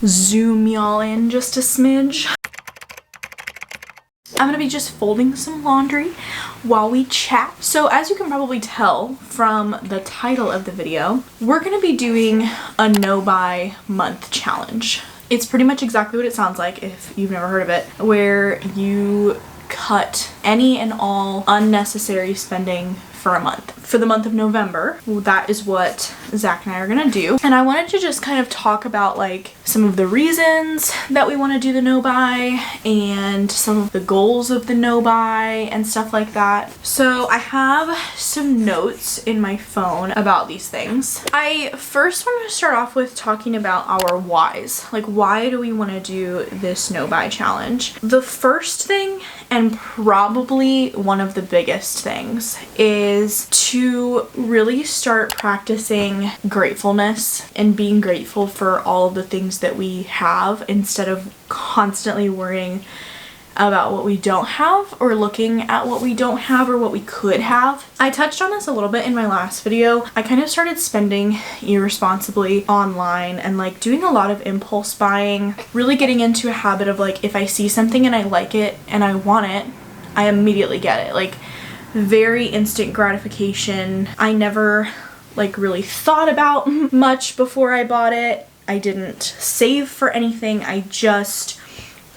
Zoom y'all in just a smidge. I'm gonna be just folding some laundry while we chat. So as you can probably tell from the title of the video, we're gonna be doing a no-buy month challenge. It's pretty much exactly what it sounds like if you've never heard of it, where you cut any and all unnecessary spending for a month. For the month of November, that is what Zach and I are gonna do. And I wanted to just kind of talk about like some of the reasons that we want to do the no buy and some of the goals of the no buy and stuff like that. So I have some notes in my phone about these things. I first want to start off with talking about our whys. Like, why do we want to do this no buy challenge? The first thing, and probably one of the biggest things, is to really start practicing gratefulness and being grateful for all of the things that we have instead of constantly worrying about what we don't have or looking at what we don't have or what we could have. I touched on this a little bit in my last video. I kind of started spending irresponsibly online and like doing a lot of impulse buying, really getting into a habit of like, if I see something and I like it and I want it, I immediately get it. Like, very instant gratification. I never like really thought about much before I bought it. I didn't save for anything. I just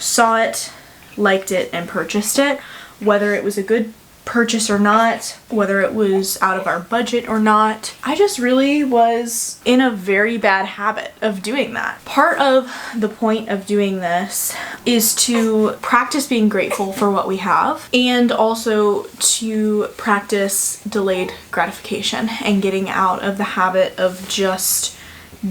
saw it, liked it, and purchased it, whether it was a good purchase or not, whether it was out of our budget or not. I just really was in a very bad habit of doing that. Part of the point of doing this is to practice being grateful for what we have and also to practice delayed gratification and getting out of the habit of just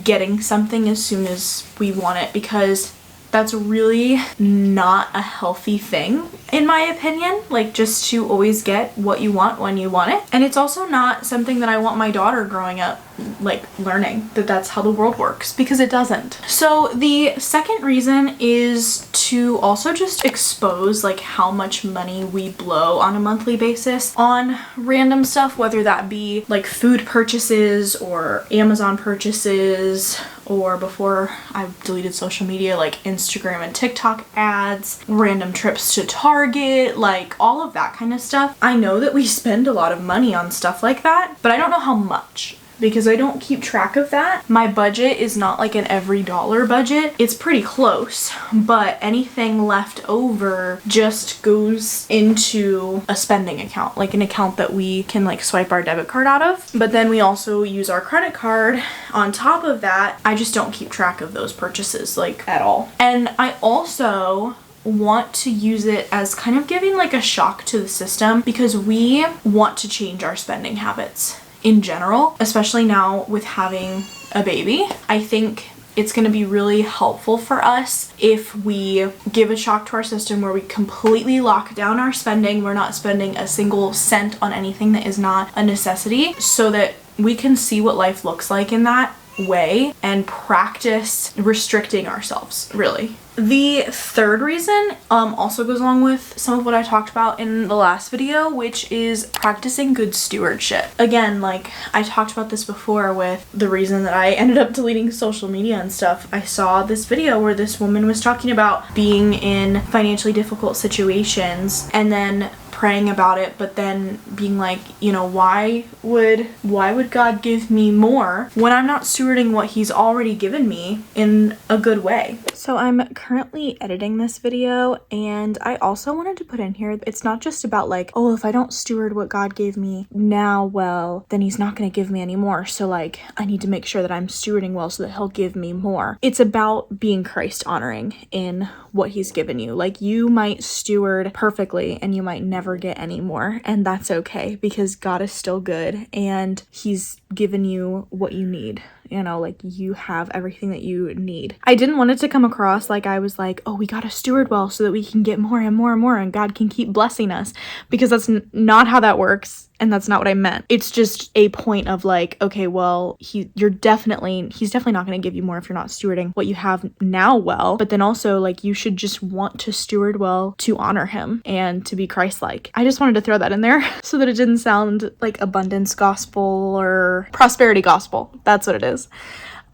getting something as soon as we want it, because that's really not a healthy thing in my opinion, like just to always get what you want when you want it. And it's also not something that I want my daughter growing up like learning that that's how the world works, because it doesn't. So the second reason is to also just expose like how much money we blow on a monthly basis on random stuff, whether that be like food purchases or Amazon purchases, or before I deleted social media, like Instagram and TikTok ads, random trips to Target, like all of that kind of stuff. I know that we spend a lot of money on stuff like that, but I don't know how much, because I don't keep track of that. My budget is not like an every dollar budget. It's pretty close, but anything left over just goes into a spending account, like an account that we can like swipe our debit card out of. But then we also use our credit card on top of that. I just don't keep track of those purchases like at all. And I also want to use it as kind of giving like a shock to the system, because we want to change our spending habits in general, especially now with having a baby. I think it's going to be really helpful for us if we give a shock to our system where we completely lock down our spending. We're not spending a single cent on anything that is not a necessity, so that we can see what life looks like in that way and practice restricting ourselves, really. The third reason also goes along with some of what I talked about in the last video, which is practicing good stewardship. Again, like I talked about this before with the reason that I ended up deleting social media and stuff. I saw this video where this woman was talking about being in financially difficult situations and then praying about it, but then being like, you know, why would God give me more when I'm not stewarding what he's already given me in a good way? So I'm currently editing this video, and I also wanted to put in here, it's not just about like, oh, if I don't steward what God gave me now well, then he's not going to give me any more, so like I need to make sure that I'm stewarding well so that he'll give me more. It's about being Christ honoring in what he's given you. Like, you might steward perfectly and you might never get any more, and that's okay, because God is still good and he's given you what you need. You know, like you have everything that you need. I didn't want it to come across like I was like, oh, we gotta steward well so that we can get more and more and more and God can keep blessing us, because that's not how that works. And that's not what I meant. It's just a point of like, okay, well, he's definitely not going to give you more if you're not stewarding what you have now well. But then also, like, you should just want to steward well to honor him and to be Christ-like. I just wanted to throw that in there so that it didn't sound like abundance gospel or prosperity gospel. That's what it is.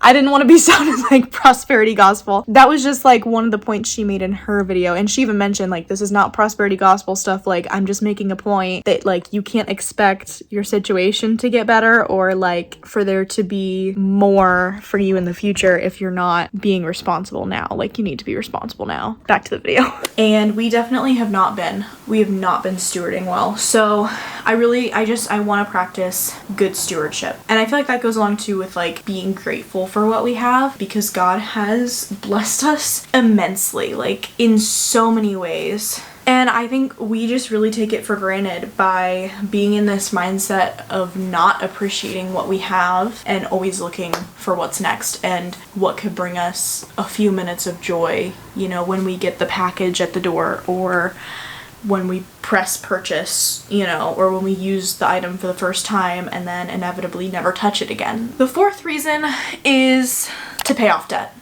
I didn't want to be sounding like prosperity gospel. That was just like one of the points she made in her video. And she even mentioned like, this is not prosperity gospel stuff. Like, I'm just making a point that like, you can't expect your situation to get better or like for there to be more for you in the future if you're not being responsible now. Like, you need to be responsible now. Back to the video. And we definitely have not been. We have not been stewarding well. So I want to practice good stewardship. And I feel like that goes along too with like being grateful for what we have, because God has blessed us immensely, like in so many ways. And I think we just really take it for granted by being in this mindset of not appreciating what we have and always looking for what's next and what could bring us a few minutes of joy, you know, when we get the package at the door, or when we press purchase, you know, or when we use the item for the first time and then inevitably never touch it again. The fourth reason is to pay off debt.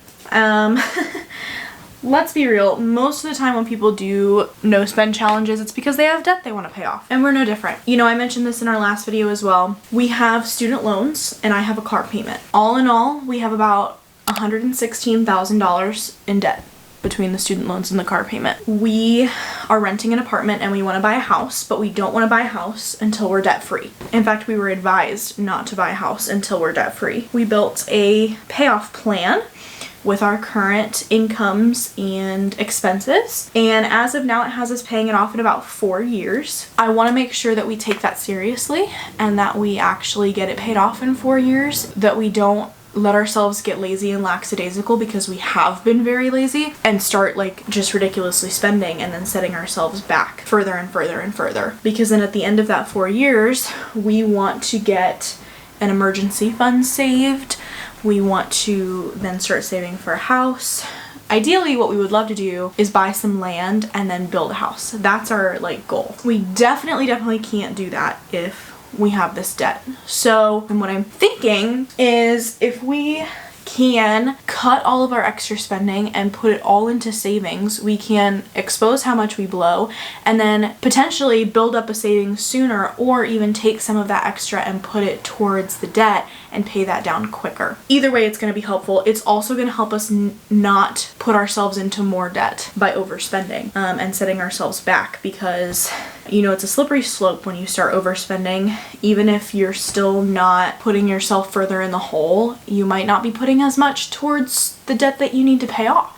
Let's be real, most of the time when people do no spend challenges, it's because they have debt they want to pay off. And we're no different. You know, I mentioned this in our last video as well. We have student loans and I have a car payment. All in all, we have about $116,000 in debt between the student loans and the car payment. We are renting an apartment and we want to buy a house, but we don't want to buy a house until we're debt free. In fact, we were advised not to buy a house until we're debt free. We built a payoff plan with our current incomes and expenses. And as of now, it has us paying it off in about 4 years. I want to make sure that we take that seriously and that we actually get it paid off in 4 years, that we don't let ourselves get lazy and lackadaisical, because we have been very lazy, and start like just ridiculously spending and then setting ourselves back further and further and further. Because then at the end of that 4 years, we want to get an emergency fund saved. We want to then start saving for a house. Ideally, what we would love to do is buy some land and then build a house. That's our like goal. We definitely can't do that if we have this debt. So, and what I'm thinking is if we can cut all of our extra spending and put it all into savings, we can expose how much we blow and then potentially build up a savings sooner, or even take some of that extra and put it towards the debt and pay that down quicker. Either way, it's going to be helpful. It's also going to help us not put ourselves into more debt by overspending and setting ourselves back, because you know, it's a slippery slope when you start overspending. Even if you're still not putting yourself further in the hole, you might not be putting as much towards the debt that you need to pay off,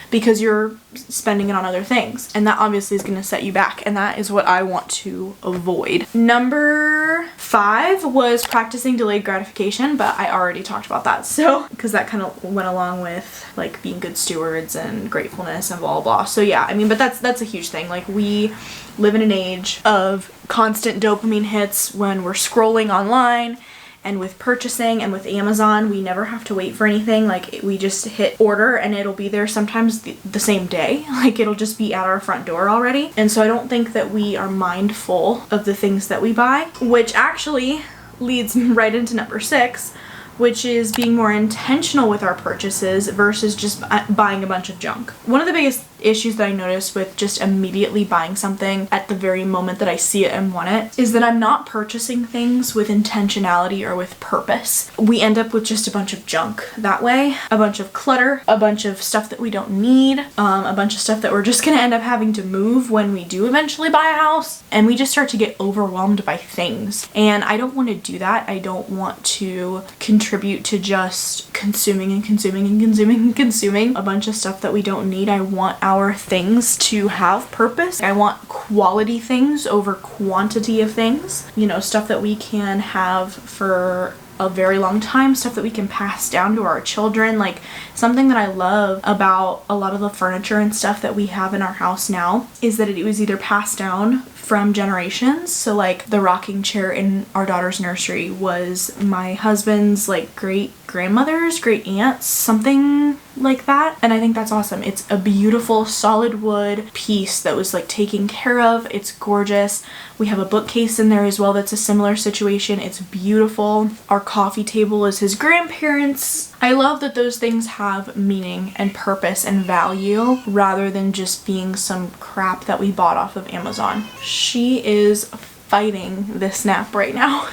because you're spending it on other things, and that obviously is going to set you back, and that is what I want to avoid. Number 5 was practicing delayed gratification, but I already talked about that, so because that kind of went along with like being good stewards and gratefulness and blah blah. So yeah, I mean, but that's a huge thing. Like, we live in an age of constant dopamine hits when we're scrolling online. And with purchasing and with Amazon, we never have to wait for anything. Like, we just hit order and it'll be there sometimes the same day. Like, it'll just be at our front door already. And so I don't think that we are mindful of the things that we buy, which actually leads right into number 6, which is being more intentional with our purchases versus just buying a bunch of junk. One of the biggest issues that I noticed with just immediately buying something at the very moment that I see it and want it is that I'm not purchasing things with intentionality or with purpose. We end up with just a bunch of junk that way, a bunch of clutter, a bunch of stuff that we don't need, a bunch of stuff that we're just gonna end up having to move when we do eventually buy a house, and we just start to get overwhelmed by things. And I don't want to do that. I don't want to contribute to just consuming and consuming and consuming and consuming a bunch of stuff that we don't need. I want our things to have purpose. I want quality things over quantity of things. You know, stuff that we can have for a very long time, stuff that we can pass down to our children. Like, something that I love about a lot of the furniture and stuff that we have in our house now is that it was either passed down from generations. So like the rocking chair in our daughter's nursery was my husband's like great grandmother's, great aunt's, something like that. And I think that's awesome. It's a beautiful solid wood piece that was like taken care of. It's gorgeous. We have a bookcase in there as well that's a similar situation. It's beautiful. Our coffee table is his grandparents'. I love that those things have meaning and purpose and value rather than just being some crap that we bought off of Amazon. She is fighting this nap right now.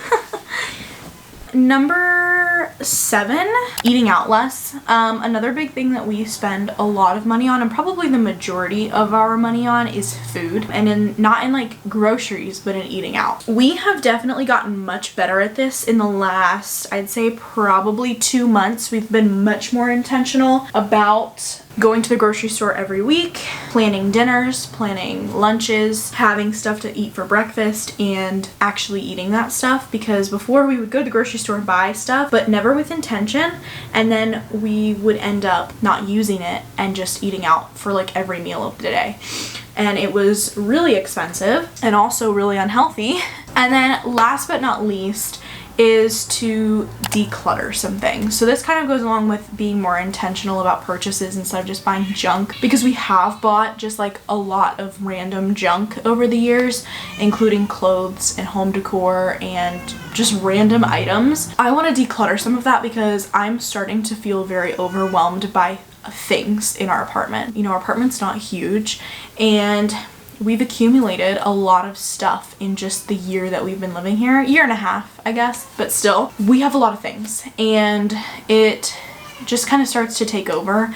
Number 7, eating out less. Another big thing that we spend a lot of money on, and probably the majority of our money on, is food. And not in like groceries, but in eating out. We have definitely gotten much better at this in the last, I'd say probably 2 months. We've been much more intentional about going to the grocery store every week, planning dinners, planning lunches, having stuff to eat for breakfast, and actually eating that stuff. Because before, we would go to the grocery store and buy stuff, but never with intention, and then we would end up not using it and just eating out for like every meal of the day. And it was really expensive and also really unhealthy. And then last but not least is to declutter some things. So this kind of goes along with being more intentional about purchases instead of just buying junk, because we have bought just like a lot of random junk over the years, including clothes and home decor and just random items. I want to declutter some of that because I'm starting to feel very overwhelmed by things in our apartment. You know, our apartment's not huge, and we've accumulated a lot of stuff in just the year that we've been living here. Year and a half, I guess, but still. We have a lot of things, and it just kind of starts to take over,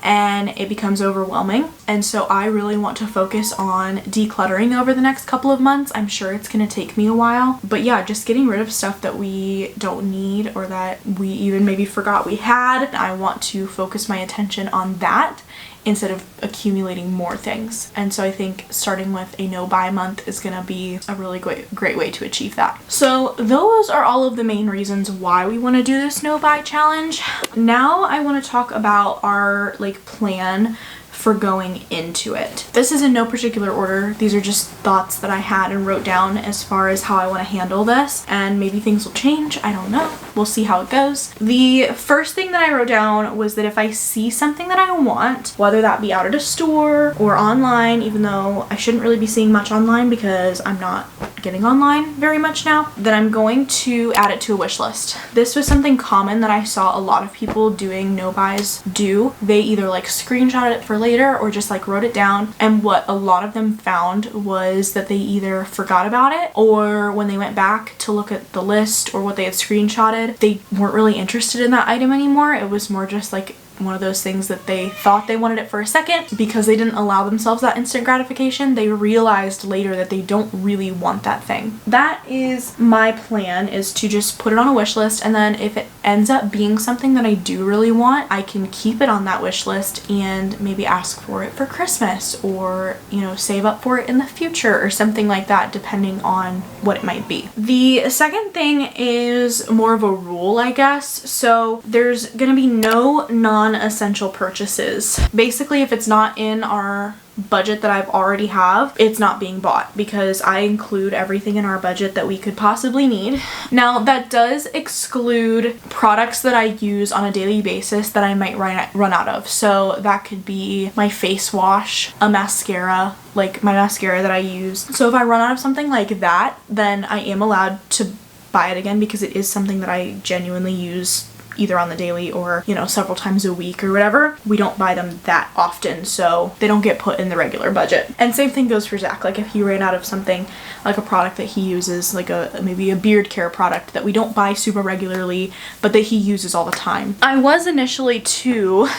and it becomes overwhelming. And so I really want to focus on decluttering over the next couple of months. I'm sure it's going to take me a while, but yeah, just getting rid of stuff that we don't need or that we even maybe forgot we had. I want to focus my attention on that instead of accumulating more things. And so I think starting with a no-buy month is gonna be a really great way to achieve that. So those are all of the main reasons why we wanna do this no-buy challenge. Now I wanna talk about our like plan for going into it. This is in no particular order. These are just thoughts that I had and wrote down as far as how I want to handle this, and maybe things will change. I don't know. We'll see how it goes. The first thing that I wrote down was that if I see something that I want, whether that be out at a store or online, even though I shouldn't really be seeing much online because I'm not getting online very much now, then I'm going to add it to a wish list. This was something common that I saw a lot of people doing no buys do. They either like screenshotted it for later or just like wrote it down, and what a lot of them found was that they either forgot about it, or when they went back to look at the list or what they had screenshotted, they weren't really interested in that item anymore. It was more just like one of those things that they thought they wanted it for a second. Because they didn't allow themselves that instant gratification, they realized later that they don't really want that thing. That is my plan, is to just put it on a wish list, and then if it ends up being something that I do really want, I can keep it on that wish list and maybe ask for it for Christmas, or, you know, save up for it in the future or something like that, depending on what it might be. The second thing is more of a rule, I guess. So there's gonna be no non-essential purchases. Basically, if it's not in our budget that I've already have, it's not being bought, because I include everything in our budget that we could possibly need. Now, that does exclude products that I use on a daily basis that I might run out of. So that could be my face wash, a mascara, like my mascara that I use. So if I run out of something like that, then I am allowed to buy it again, because it is something that I genuinely use either on the daily or, you know, several times a week or whatever. We don't buy them that often, so they don't get put in the regular budget. And same thing goes for Zach. Like if he ran out of something, like a product that he uses, like maybe a beard care product that we don't buy super regularly, but that he uses all the time. I was initially too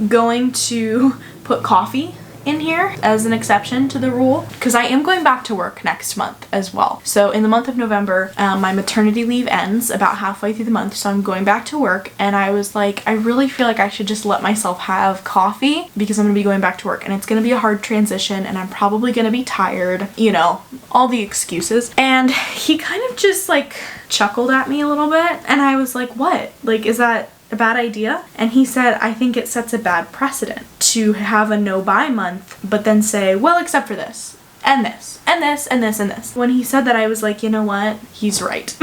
going to put coffee in here as an exception to the rule, because I am going back to work next month as well. So in the month of November, my maternity leave ends about halfway through the month, so I'm going back to work, and I was like, I really feel like I should just let myself have coffee because I'm gonna be going back to work, and it's gonna be a hard transition, and I'm probably gonna be tired, you know, all the excuses. And he kind of just like chuckled at me a little bit, and I was like, what? Like, is that a bad idea? And he said, I think it sets a bad precedent to have a no-buy month, but then say, well, except for this, and this, and this, and this, and this. When he said that, I was like, you know what? He's right.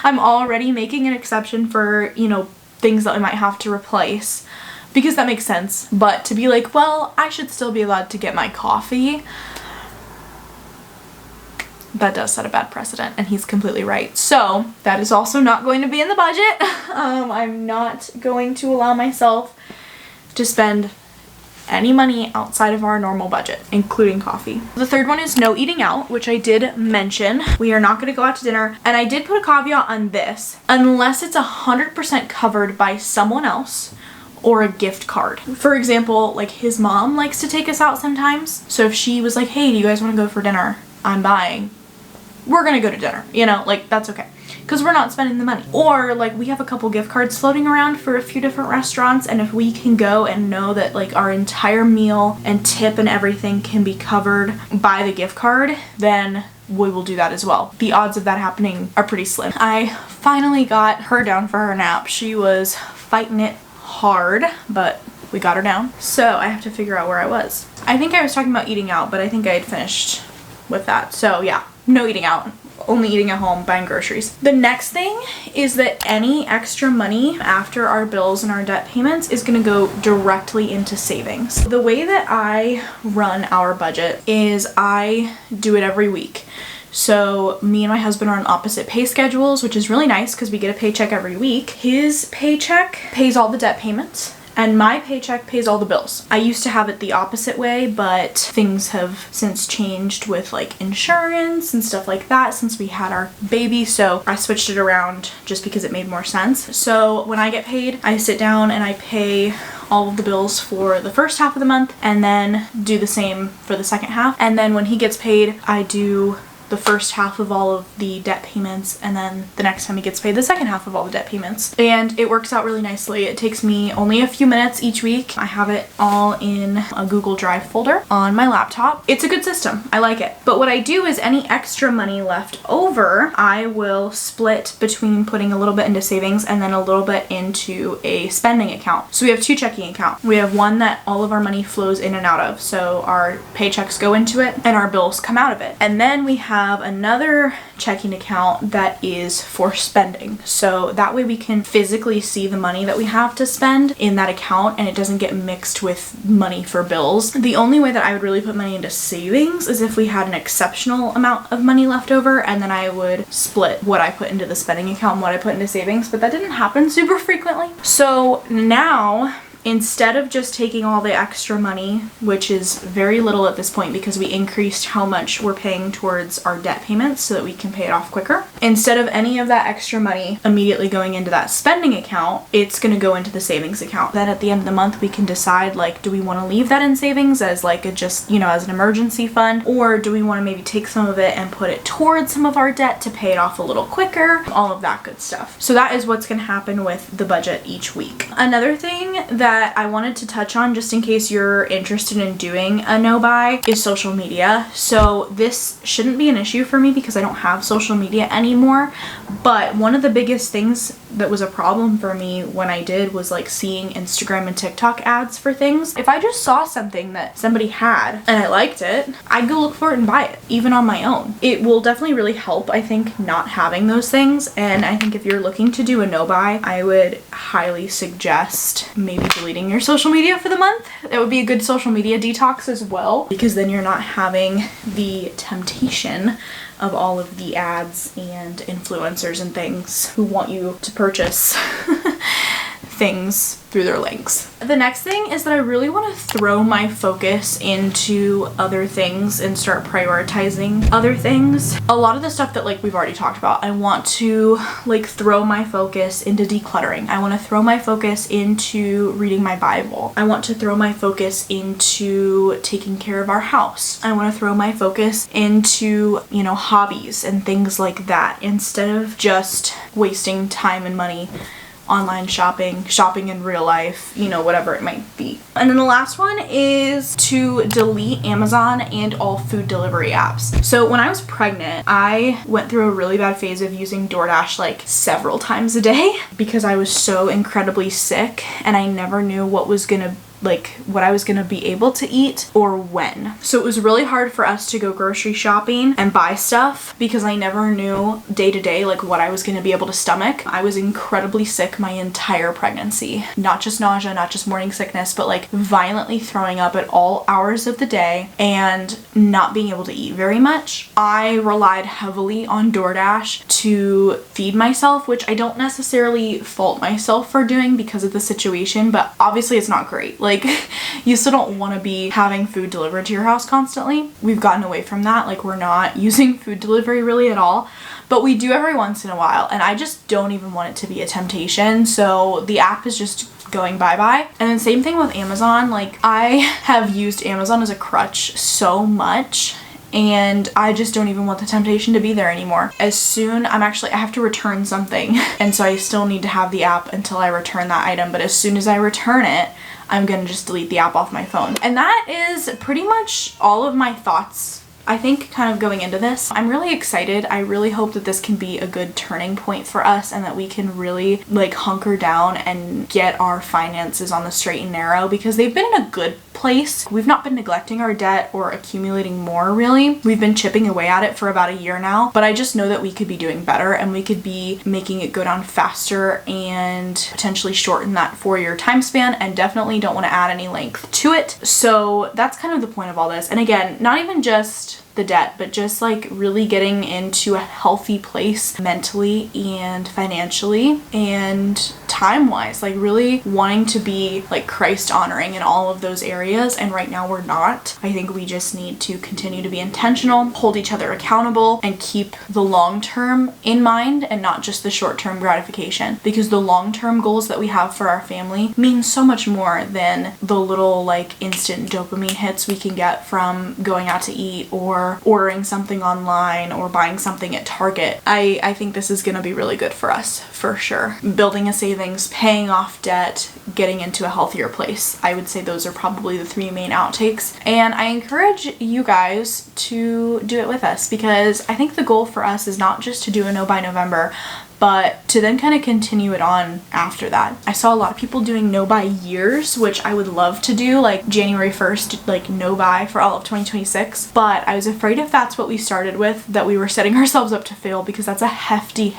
I'm already making an exception for, you know, things that I might have to replace, because that makes sense. But to be like, well, I should still be allowed to get my coffee, that does set a bad precedent, and he's completely right. So that is also not going to be in the budget. I'm not going to allow myself to spend any money outside of our normal budget, including coffee. The third one is no eating out, which I did mention. We are not going to go out to dinner, and I did put a caveat on this, unless it's 100% covered by someone else or a gift card. For example, like his mom likes to take us out sometimes, so if she was like, hey, do you guys want to go for dinner? I'm buying. We're gonna go to dinner, you know, like that's okay, because we're not spending the money. Or like we have a couple gift cards floating around for a few different restaurants, and if we can go and know that like our entire meal and tip and everything can be covered by the gift card, then we will do that as well. The odds of that happening are pretty slim. I finally got her down for her nap. She was fighting it hard, but we got her down. So I have to figure out where I was. I think I was talking about eating out, but I think I had finished with that. So yeah, no eating out, only eating at home, buying groceries. The next thing is that any extra money after our bills and our debt payments is going to go directly into savings. The way that I run our budget is I do it every week. So me and my husband are on opposite pay schedules, which is really nice because we get a paycheck every week. His paycheck pays all the debt payments, and my paycheck pays all the bills. I used to have it the opposite way, but things have since changed with like insurance and stuff like that since we had our baby, so I switched it around just because it made more sense. So when I get paid, I sit down and I pay all of the bills for the first half of the month and then do the same for the second half. And then when he gets paid, I do the first half of all of the debt payments, and then the next time he gets paid, the second half of all the debt payments. And it works out really nicely. It takes me only a few minutes each week. I have it all in a Google Drive folder on my laptop. It's a good system. I like it. But what I do is any extra money left over, I will split between putting a little bit into savings and then a little bit into a spending account. So we have two checking accounts. We have one that all of our money flows in and out of. So our paychecks go into it and our bills come out of it. And then we have another checking account that is for spending. So that way we can physically see the money that we have to spend in that account and it doesn't get mixed with money for bills. The only way that I would really put money into savings is if we had an exceptional amount of money left over, and then I would split what I put into the spending account and what I put into savings, but that didn't happen super frequently. So now, instead of just taking all the extra money, which is very little at this point because we increased how much we're paying towards our debt payments so that we can pay it off quicker, instead of any of that extra money immediately going into that spending account, it's going to go into the savings account. Then at the end of the month, we can decide, like, do we want to leave that in savings as like a just, you know, as an emergency fund, or do we want to maybe take some of it and put it towards some of our debt to pay it off a little quicker, all of that good stuff. So that is what's going to happen with the budget each week. Another thing that I wanted to touch on, just in case you're interested in doing a no-buy, is social media. So this shouldn't be an issue for me because I don't have social media anymore, but one of the biggest things that was a problem for me when I did was like seeing Instagram and TikTok ads for things. If I just saw something that somebody had and I liked it, I'd go look for it and buy it, even on my own. It will definitely really help, I think, not having those things. And I think if you're looking to do a no-buy, I would highly suggest maybe deleting your social media for the month. That would be a good social media detox as well, because then you're not having the temptation of all of the ads and influencers and things who want you to purchase things through their links. The next thing is that I really want to throw my focus into other things and start prioritizing other things. A lot of the stuff that like we've already talked about, I want to like throw my focus into decluttering. I want to throw my focus into reading my Bible. I want to throw my focus into taking care of our house. I want to throw my focus into, you know, hobbies and things like that, instead of just wasting time and money online shopping in real life, you know, whatever it might be. And then the last one is to delete Amazon and all food delivery apps. So when I was pregnant, I went through a really bad phase of using DoorDash like several times a day because I was so incredibly sick and I never knew what I was gonna be able to eat or when. So it was really hard for us to go grocery shopping and buy stuff because I never knew day to day like what I was gonna be able to stomach. I was incredibly sick my entire pregnancy. Not just nausea, not just morning sickness, but like violently throwing up at all hours of the day and not being able to eat very much. I relied heavily on DoorDash to feed myself, which I don't necessarily fault myself for doing because of the situation, but obviously it's not great. Like, Like, you still don't want to be having food delivered to your house constantly. We've gotten away from that. Like, we're not using food delivery really at all, but we do every once in a while, and I just don't even want it to be a temptation. So the app is just going bye-bye. And then same thing with Amazon. Like, I have used Amazon as a crutch so much, and I just don't even want the temptation to be there anymore. As soon, I have to return something, and so I still need to have the app until I return that item, but as soon as I return it, I'm gonna just delete the app off my phone. And that is pretty much all of my thoughts, I think, kind of going into this. I'm really excited. I really hope that this can be a good turning point for us and that we can really like hunker down and get our finances on the straight and narrow, because they've been in a good place. We've not been neglecting our debt or accumulating more, really. We've been chipping away at it for about a year now, but I just know that we could be doing better and we could be making it go down faster and potentially shorten that 4-year time span, and definitely don't want to add any length to it. So that's kind of the point of all this. And again, not even just the debt, but just like really getting into a healthy place mentally and financially and time-wise, like really wanting to be like Christ honoring in all of those areas, and right now we're not. I think we just need to continue to be intentional, hold each other accountable, and keep the long-term in mind and not just the short-term gratification, because the long-term goals that we have for our family mean so much more than the little like instant dopamine hits we can get from going out to eat or ordering something online or buying something at Target. I think this is going to be really good for us, for sure. Building a savings, paying off debt, getting into a healthier place. I would say those are probably the 3 main outtakes. And I encourage you guys to do it with us, because I think the goal for us is not just to do a no by November, but to then kind of continue it on after that. I saw a lot of people doing no buy years, which I would love to do, like January 1st, like no buy for all of 2026. But I was afraid if that's what we started with, that we were setting ourselves up to fail, because that's a hefty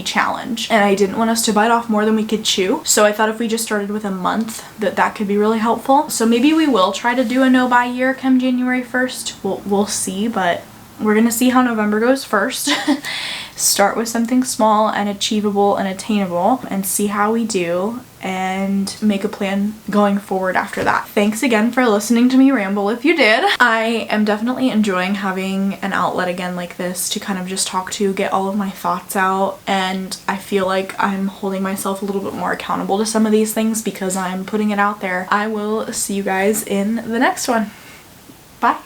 challenge. And I didn't want us to bite off more than we could chew. So I thought if we just started with a month, that could be really helpful. So maybe we will try to do a no buy year come January 1st. We'll see, but we're gonna see how November goes first. Start with something small and achievable and attainable and see how we do, and make a plan going forward after that. Thanks again for listening to me ramble if you did. I am definitely enjoying having an outlet again like this to kind of just talk to, get all of my thoughts out, and I feel like I'm holding myself a little bit more accountable to some of these things because I'm putting it out there. I will see you guys in the next one. Bye.